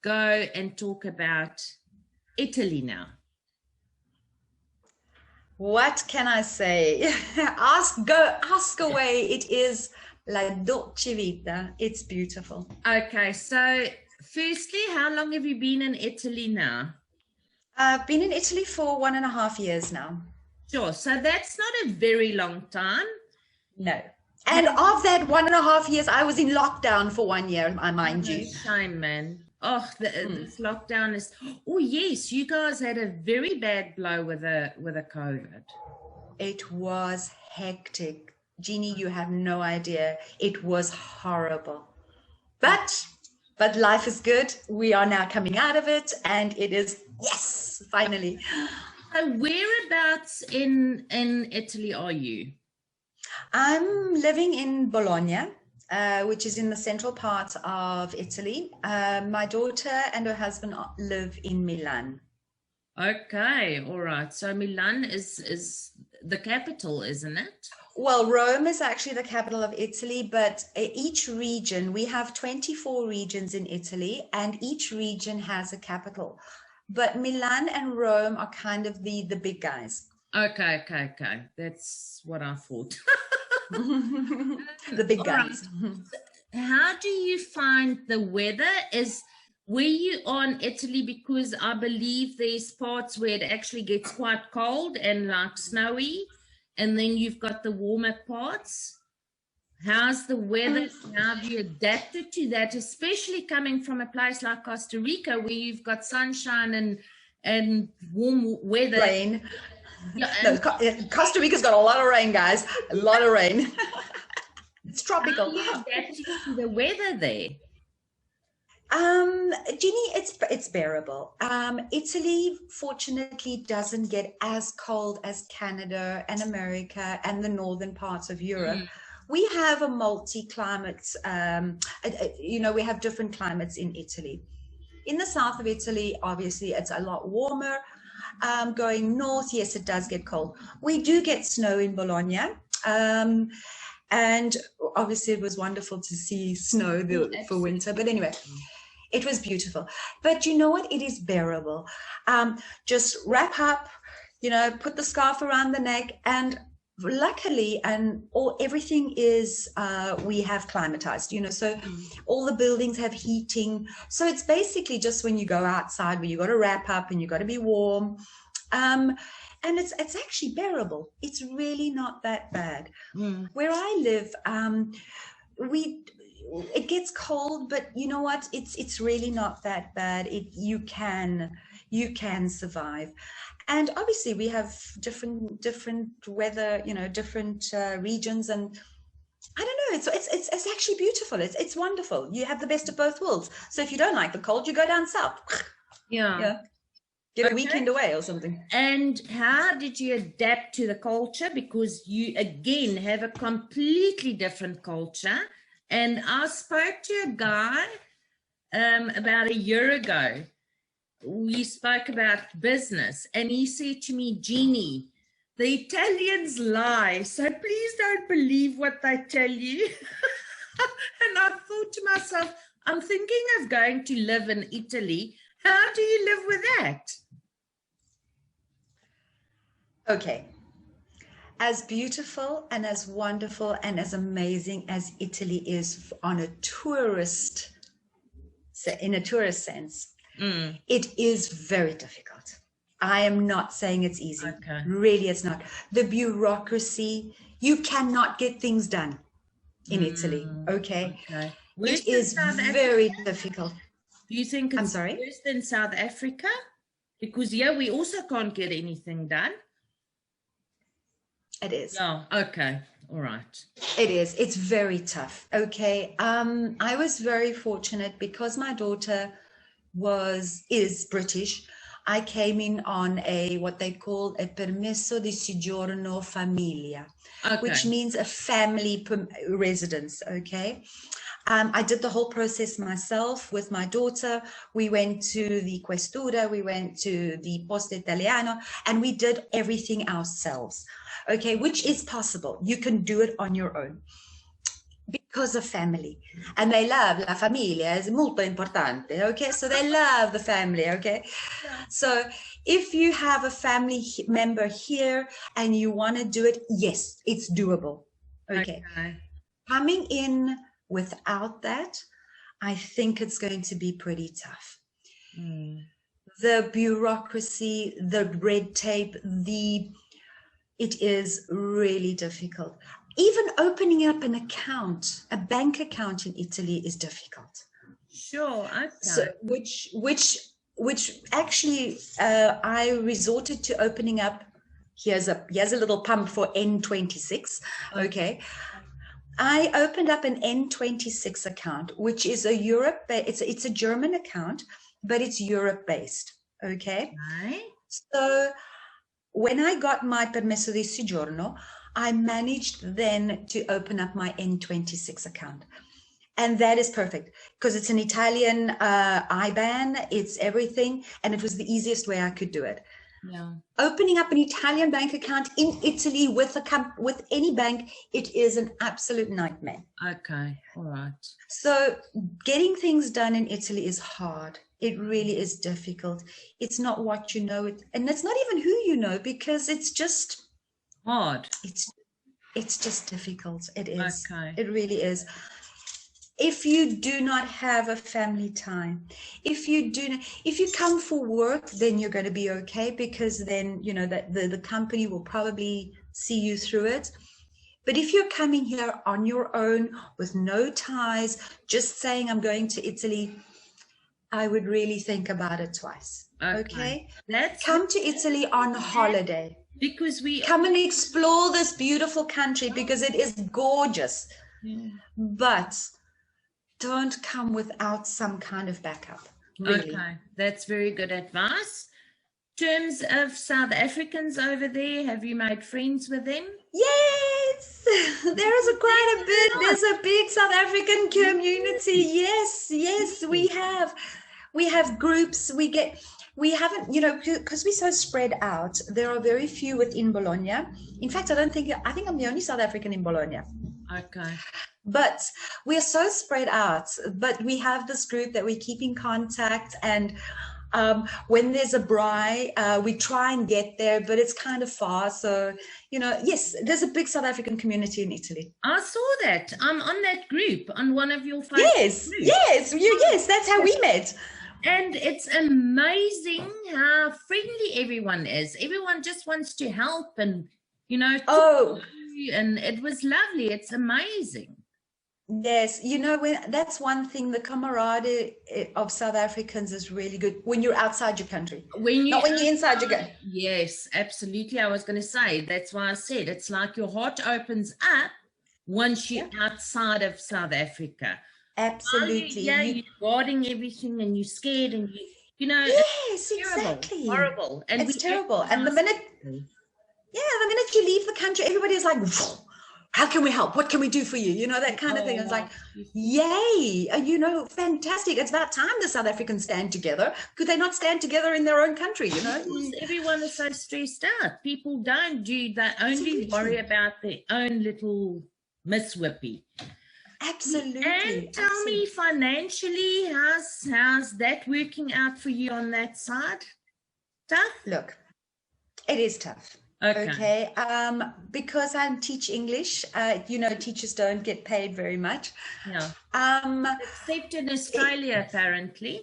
go and talk about Italy now? What can I say? Ask away. It is la Dolce Vita. It's beautiful. Okay, so firstly, how long have you been in Italy now? I've been in Italy for 1.5 years now. Sure, so that's not a very long time. No. And of that 1.5 years, I was in lockdown for 1 year, I mind you. Shame, man. Oh, this lockdown is. Oh, yes, you guys had a very bad blow with the COVID. It was hectic. Jeannie, you have no idea. It was horrible. But life is good. We are now coming out of it, and it is, yes, finally. So whereabouts in Italy are you? I'm living in Bologna, which is in the central part of Italy. My daughter and her husband live in Milan. Okay, all right. So Milan is the capital, isn't it? Well, Rome is actually the capital of Italy, but each region, we have 24 regions in Italy, and each region has a capital. But Milan and Rome are kind of the big guys. Okay. That's what I thought. The big guys. Right. How do you find the weather? Were you on Italy? Because I believe there's parts where it actually gets quite cold and like snowy, and then you've got the warmer parts. How's the weather? How have you adapted to that, especially coming from a place like Costa Rica where you've got sunshine and warm weather? Rain. Yeah, no, Costa Rica's got a lot of rain, guys. A lot of rain. It's tropical. How are you adapting to the weather there? Jeannie, it's bearable. Italy, fortunately, doesn't get as cold as Canada and America and the northern parts of Europe. We have a multi-climate, we have different climates in Italy. In the south of Italy, obviously, it's a lot warmer. Going north, yes, it does get cold. We do get snow in Bologna. And obviously, it was wonderful to see snow for winter. But anyway, it was beautiful. But you know what? It is bearable. Just wrap up, put the scarf around the neck, and luckily everything is we have climatized, so all the buildings have heating, so it's basically just when you go outside where you got to wrap up and you got to be warm, and it's actually bearable. It's really not that bad. Where I live, it gets cold, but you know what, it's really not that bad. You can survive. And obviously we have different weather, different regions, and I don't know, it's actually beautiful. It's wonderful. You have the best of both worlds. So if you don't like the cold, you go down south. Yeah. Get a weekend away or something. And how did you adapt to the culture? Because you again have a completely different culture. And I spoke to a guy about a year ago. We spoke about business, and he said to me, Jeannie, the Italians lie, so please don't believe what they tell you. And I thought to myself, I'm thinking of going to live in Italy. How do you live with that? Okay. As beautiful and as wonderful and as amazing as Italy is in a tourist sense, it is very difficult. I am not saying it's easy. Okay. Really, it's not. The bureaucracy, you cannot get things done in Italy. Okay. It is very difficult. Do you think it's worse than South Africa? Because we also can't get anything done. It is. Oh, okay. All right. It is. It's very tough. Okay. I was very fortunate because my daughter is British. I came in on what they call a permesso di soggiorno famiglia, which means a family residence. Okay. I did the whole process myself with my daughter. We went to the Questura, we went to the Posta Italiano, and we did everything ourselves. Okay, which is possible. You can do it on your own. Because of family. And they love la familia, is molto importante, okay? So they love the family, okay? Yeah. So if you have a family member here and you want to do it, yes, it's doable, okay? Coming in without that, I think it's going to be pretty tough. The bureaucracy, the red tape, it is really difficult. Even opening up an account, a bank account in Italy is difficult. Sure, okay. So, which actually I resorted to opening up. Here's a little pump for N26. Okay. I opened up an N26 account, which is a it's a German account, but it's Europe based. Okay. So when I got my permesso di soggiorno, I managed then to open up my N26 account. And that is perfect because it's an Italian IBAN, it's everything. And it was the easiest way I could do it. Yeah. Opening up an Italian bank account in Italy with any bank, it is an absolute nightmare. Okay, all right. So getting things done in Italy is hard. It really is difficult. It's not what you know, and it's not even who you know, because it's just hard. It's just difficult. It is. Okay. It really is. If you do not have a family time, if you come for work, then you're going to be okay, because then you know that the company will probably see you through it. But if you're coming here on your own with no ties, just saying I'm going to Italy, I would really think about it twice. Okay? Come to Italy on holiday. Because come and explore this beautiful country, because it is gorgeous. Yeah. But don't come without some kind of backup. Really. Okay, that's very good advice. In terms of South Africans over there, have you made friends with them? Yes, there is quite a bit. There's a big South African community. Yes, we have groups. We haven't, you know, because we're so spread out. There are very few within Bologna. In fact, I think I'm the only South African in Bologna. Okay. But we are so spread out, but we have this group that we keep in contact, and when there's a braai, we try and get there, but it's kind of far. So, you know, yes, there's a big South African community in Italy. I saw that. I'm on that group, on one of your Facebook groups. Yes, that's how we met. And it's amazing how friendly everyone is. Everyone just wants to help and, you know, and it was lovely. It's amazing. Yes, you know, that's one thing, the camaraderie of South Africans is really good when you're outside your country. Not when you're inside your country. Yes, absolutely. I was going to say, that's why I said it's like your heart opens up once you're outside of South Africa. Absolutely. You're guarding everything and you're scared and you know. Yes, terrible, exactly. Horrible. And it's terrible. And the minute you leave the country, everybody's like, how can we help? What can we do for you? You know, that kind of thing. It's like, yay, you know, fantastic. It's about time the South Africans stand together. Could they not stand together in their own country, you know? Everyone is so stressed out. People don't do that, only worry about their own little Miss Whippy. Absolutely. And tell me, financially, how's that working out for you on that side? Tough? Look, it is tough. Okay. Because I teach English, you know, teachers don't get paid very much. Yeah. Except in Australia, apparently.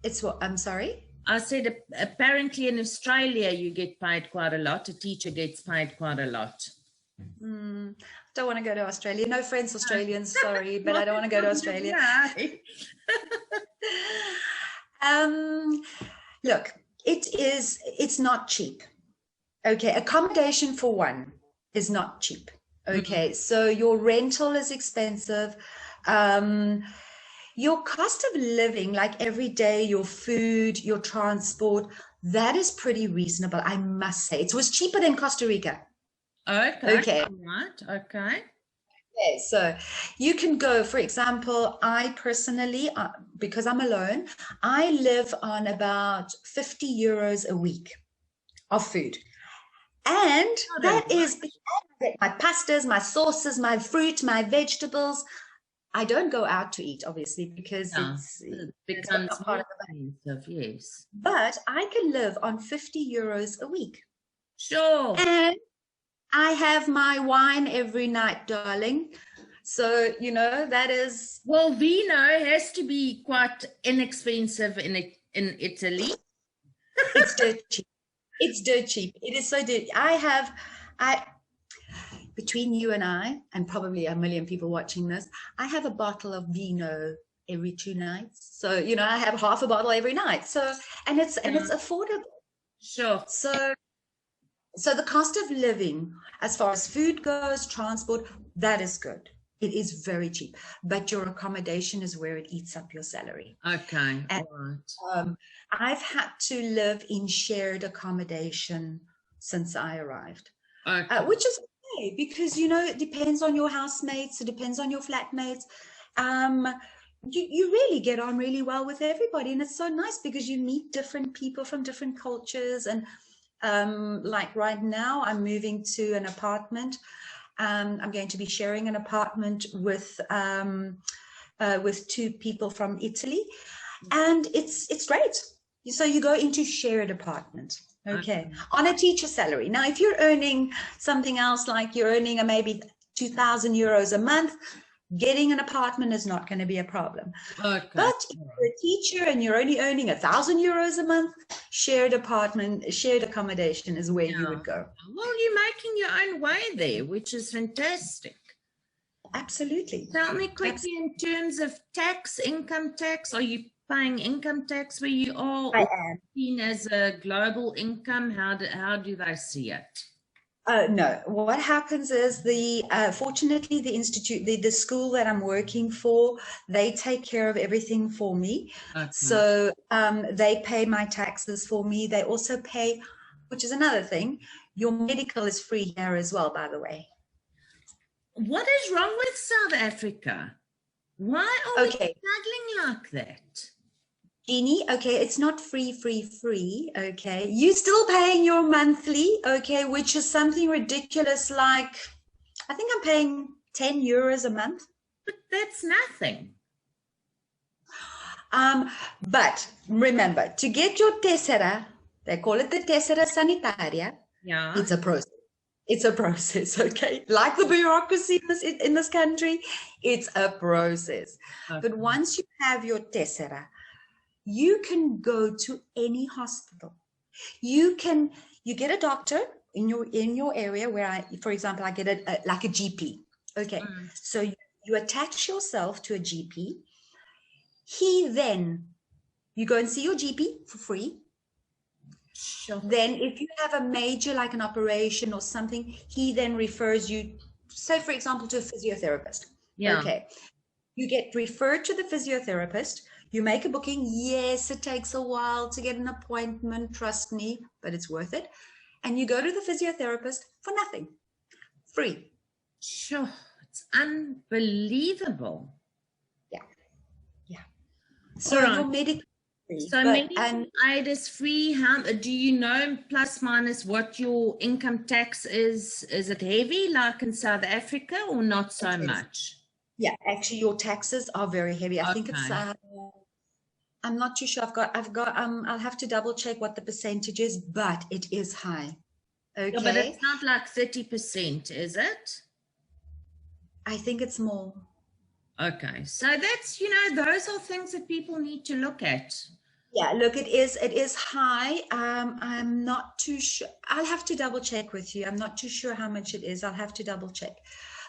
It's what? I'm sorry? I said apparently in Australia you get paid quite a lot. A teacher gets paid quite a lot. Don't want to go to Australia. No friends Australians, sorry, but I don't want to go to Australia. Look, it's not cheap. Okay, accommodation for one is not cheap. Okay, so your rental is expensive. Your cost of living, like every day, your food, your transport, that is pretty reasonable, I must say. It was cheaper than Costa Rica. Okay. Right. Okay. Okay, so you can go, for example, I personally, because I'm alone, I live on about 50 euros a week of food. And that is get my pastas, my sauces, my fruit, my vegetables. I don't go out to eat, obviously, because it becomes more expensive, yes. But I can live on 50 euros a week. Sure. And I have my wine every night, darling. So, you know, that is... Well, vino has to be quite inexpensive in Italy. It's dirt cheap. It's dirt cheap. It is so dirt. Between you and probably a million people watching this, I have a bottle of vino every 2 nights. So, you know, I have half a bottle every night. So, and it's affordable. Sure. So the cost of living, as far as food goes, transport, that is good. It is very cheap, but your accommodation is where it eats up your salary. Okay. And, all right. I've had to live in shared accommodation since I arrived, which is okay because, you know, it depends on your housemates. It depends on your flatmates. You really get on really well with everybody. And it's so nice because you meet different people from different cultures. And like right now, I'm moving to an apartment. I'm going to be sharing an apartment with 2 people from Italy, and it's great. So you go into shared apartment, okay, on a teacher salary. Now, if you're earning something else, like you're earning maybe 2,000 euros a month, getting an apartment is not going to be a problem. Okay. But if you're a teacher and you're only earning 1,000 euros a month, shared accommodation is where you would go. Well, you're making your own way there, which is fantastic. Absolutely. Tell me quickly, in terms of tax, income tax, are you paying income tax where you are? I am. Seen as a global income? How do they see it? No, what happens is fortunately the school that I'm working for, they take care of everything for me. Okay. So they pay my taxes for me. They also pay, which is another thing, your medical is free here as well, by the way. What is wrong with South Africa? Why are we struggling like that? Jeannie, okay, it's not free, okay? You're still paying your monthly, okay, which is something ridiculous, like, I think I'm paying 10 euros a month. But that's nothing. But remember, to get your tessera, they call it the tessera sanitaria. Yeah. It's a process. It's a process, okay? Like the bureaucracy in this country, it's a process. Okay. But once you have your tessera, you can go to any hospital. You get a doctor in your area where for example, I get like a GP. Okay. So you attach yourself to a GP. You go and see your GP for free. Sure. Then if you have a major, like an operation or something, he then refers you, say for example, to a physiotherapist. Yeah. Okay. You get referred to the physiotherapist. You make a booking. Yes, it takes a while to get an appointment, trust me, but it's worth it. And you go to the physiotherapist for nothing, free. Sure, it's unbelievable. Yeah. So your medical free. So medical aid is free. How do you know plus minus what your income tax is? Is it heavy like in South Africa or not so much? Yeah, actually, your taxes are very heavy. I think it's. I'm not too sure. I'll have to double check what the percentage is, but it is high. Okay. Yeah, but it's not like 30%, is it? I think it's more. Okay, so that's, you know, those are things that people need to look at. Yeah, look, it is high. I'm not too sure. I'll have to double check with you. I'm not too sure how much it is. I'll have to double check.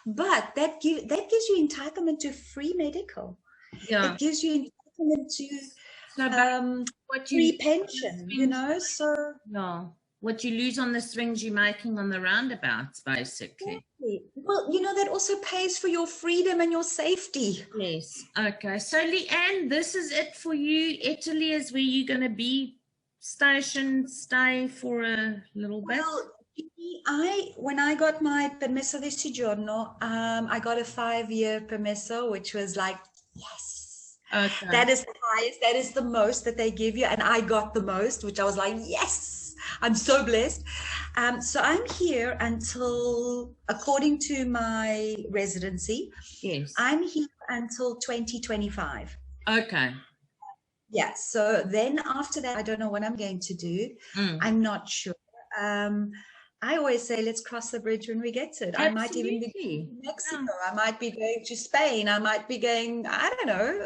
But that gives you entitlement to free medical. Yeah. It gives you entitlement to free pension, you know, so. Yeah. What you lose on the swings you're making on the roundabouts, basically. Well, you know, that also pays for your freedom and your safety. Yes. Okay. So, Leanne, this is it for you. Italy is where you're going to be stationed, stay for a little bit? Well, when I got my permesso di soggiorno, I got a 5-year permesso, which was like, yes. Okay. That is the highest, that is the most that they give you. And I got the most, which I was like, yes. I'm so blessed. So I'm here until, according to my residency, Yes. I'm here until 2025. Okay. Yeah. So then after that, I don't know what I'm going to do. I'm not sure. I always say, let's cross the bridge when we get to it. Absolutely. I might even be going to Mexico. I might be going to Spain. I might be going, I don't know.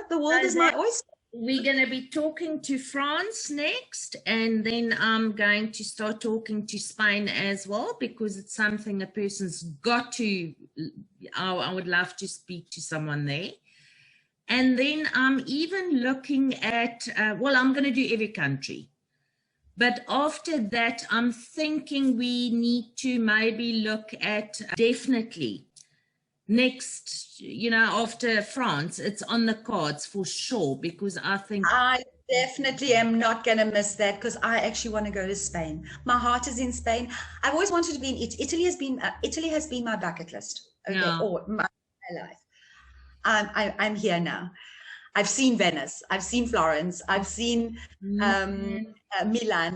The world is my oyster. We're going to be talking to France next, and then I'm going to start talking to Spain as well, because it's something a person's got to, I would love to speak to someone there. And then I'm even looking at, well, I'm going to do every country. But after that, I'm thinking we need to maybe look at definitely next, after France, it's on the cards for sure, because I think I definitely am not going to miss that, because I actually want to go to Spain. My heart is in Spain. I've always wanted to be in Italy. Italy has been my bucket list. Okay, or my life. I'm here now. I've seen Venice, I've seen Florence, I've seen Milan,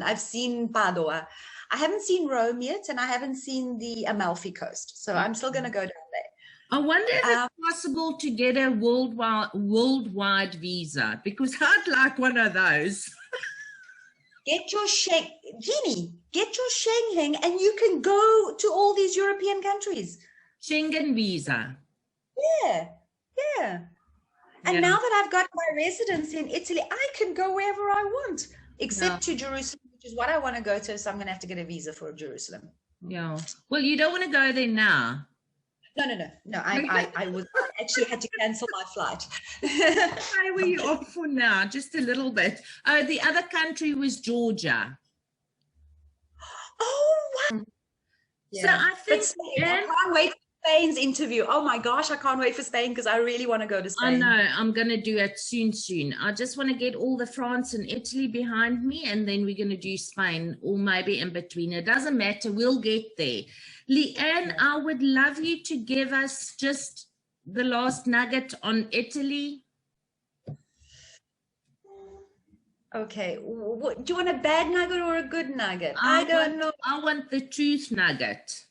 I've seen Padua. I haven't seen Rome yet, and I haven't seen the Amalfi Coast. So I'm still going to go down there. I wonder if it's possible to get a worldwide visa, because I'd like one of those. Get your Jeannie, get your Schengen, and you can go to all these European countries. Schengen visa. Yeah. And now that I've got my residence in Italy, I can go wherever I want, except to Jerusalem, which is what I want to go to. So I'm going to have to get a visa for Jerusalem. Yeah. Well, you don't want to go there now. No. I actually had to cancel my flight. Why were you off for now? Just a little bit. Oh, the other country was Georgia. Oh, wow. Yeah. So I think I can't wait. Spain's interview. Oh my gosh, I can't wait for Spain, because I really want to go to Spain. I know, I'm going to do it soon. I just want to get all the France and Italy behind me, and then we're going to do Spain, or maybe in between. It doesn't matter. We'll get there. Leanne, I would love you to give us just the last nugget on Italy. Okay. Do you want a bad nugget or a good nugget? I don't know. I want the truth nugget.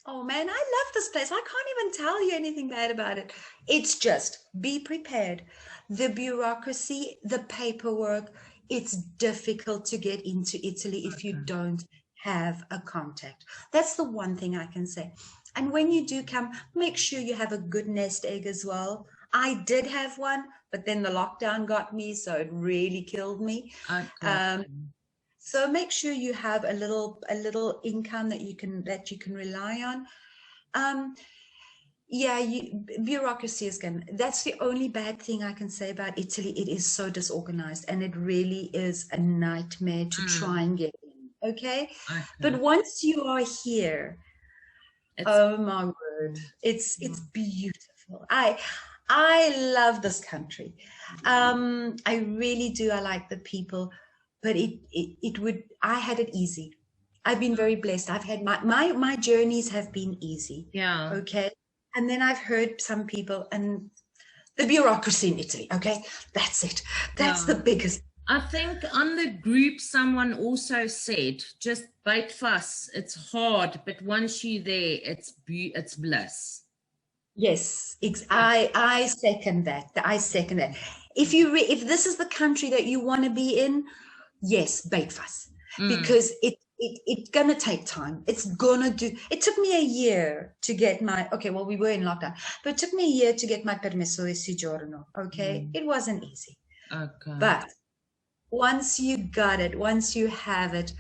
Oh man, I love this place. I can't even tell you anything bad about it. It's just be prepared. The bureaucracy, the paperwork, it's difficult to get into Italy if you don't have a contact. That's the one thing I can say. And when you do come, make sure you have a good nest egg as well. I did have one, but then the lockdown got me, so it really killed me. So make sure you have a little income that you can rely on. Bureaucracy is that's the only bad thing I can say about Italy. It is so disorganized, and it really is a nightmare to try and get in. Okay. But once you are here, oh my word, it's beautiful. I love this country. I really do. I like the people. But I had it easy. I've been very blessed. I've had my journeys have been easy. Yeah. Okay. And then I've heard some people, and the bureaucracy in Italy. Okay. That's it. That's the biggest. I think on the group, someone also said, just bite fuss. It's hard, but once you're there, it's bliss. Yes. I second that. If this is the country that you want to be in, yes, bake fuss, because it's gonna take time. It took me a year to get we were in lockdown, but it took me a year to get my permesso di soggiorno. Okay. It wasn't easy. Okay. But once you got it, once you have it,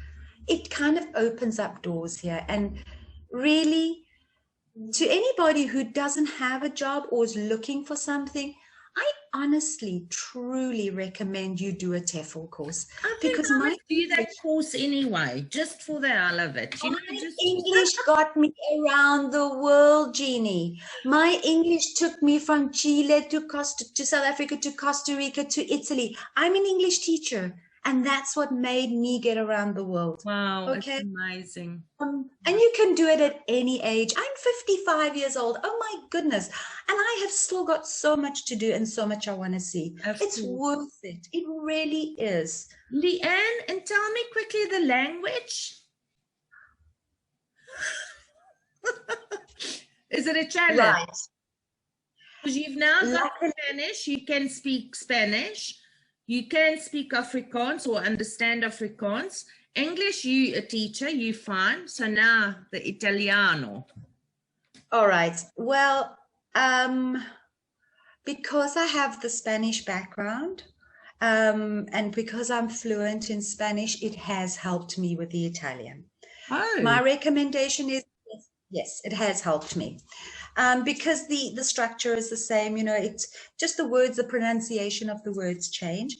it kind of opens up doors here. And really, to anybody who doesn't have a job or is looking for something, I honestly, truly recommend you do a TEFL course. Because I might do that course anyway, just for the hell of it. English got me around the world, Jeannie. My English took me from Chile to South Africa to Costa Rica to Italy. I'm an English teacher. And that's what made me get around the world. Wow, Okay. it's amazing. And you can do it at any age. I'm 55 years old. Oh my goodness. And I have still got so much to do and so much I want to see. It's worth it. It really is. Leanne, and tell me quickly the language. Is it a challenge? Right. Because you've now got Spanish, you can speak Spanish, you can speak Afrikaans or understand Afrikaans. English, you a teacher, you fine. So now the Italiano. All right. Well, because I have the Spanish background, and because I'm fluent in Spanish, it has helped me with the Italian. Oh. My recommendation is, yes, it has helped me. Because the structure is the same, you know, it's just the words, the pronunciation of the words change.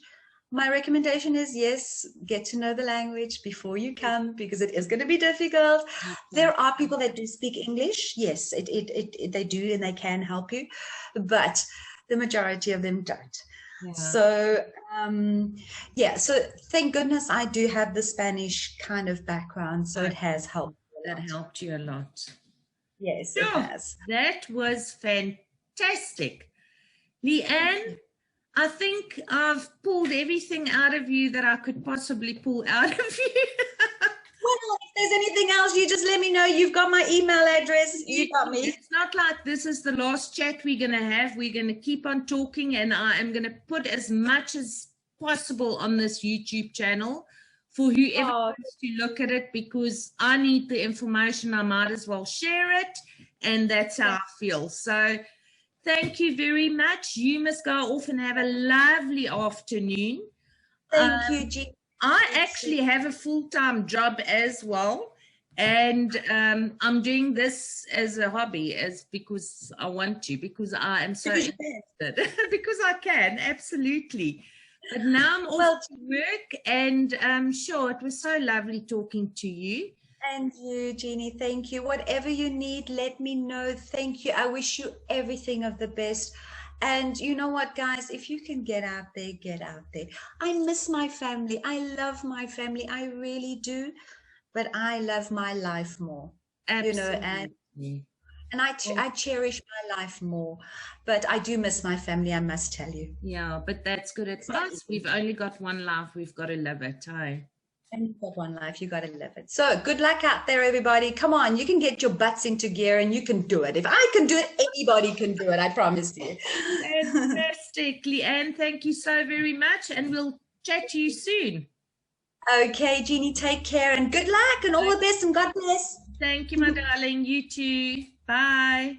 My recommendation is, yes, get to know the language before you come, because it is going to be difficult. There are people that do speak English. Yes, they do, and they can help you, but the majority of them don't. Yeah. So, yeah, so thank goodness I do have the Spanish kind of background, so it has helped. That helped you a lot. Yes, it has. That was fantastic. Leanne, I think I've pulled everything out of you that I could possibly pull out of you. Well, if there's anything else, you just let me know. You've got my email address. You got me. It's not like this is the last chat we're going to have. We're going to keep on talking, and I am going to put as much as possible on this YouTube channel for whoever wants to look at it, because I need the information. I might as well share it, and that's how I feel. So thank you very much. You must go off and have a lovely afternoon. Thank you, Jean. I actually have a full-time job as well, and I'm doing this as a hobby, because I want to, because I am so interested. Because I can, absolutely. But now I'm off to work, and sure, it was so lovely talking to you. And you, Jeannie, thank you. Whatever you need, let me know. Thank you. I wish you everything of the best. And you know what, guys, if you can get out there, get out there. I miss my family. I love my family. I really do. But I love my life more. Absolutely. You know, and I cherish my life more. But I do miss my family, I must tell you. Yeah, but that's good advice. We've only got one life. We've got to live it, hey? And you've got one life, you got to live it. So good luck out there, everybody. Come on, you can get your butts into gear and you can do it. If I can do it, anybody can do it, I promise you. Fantastic. Leanne, thank you so very much, and we'll chat to you soon. Okay, Jeannie, take care and good luck and all the best, and God bless. Thank you, my darling. You too. Bye.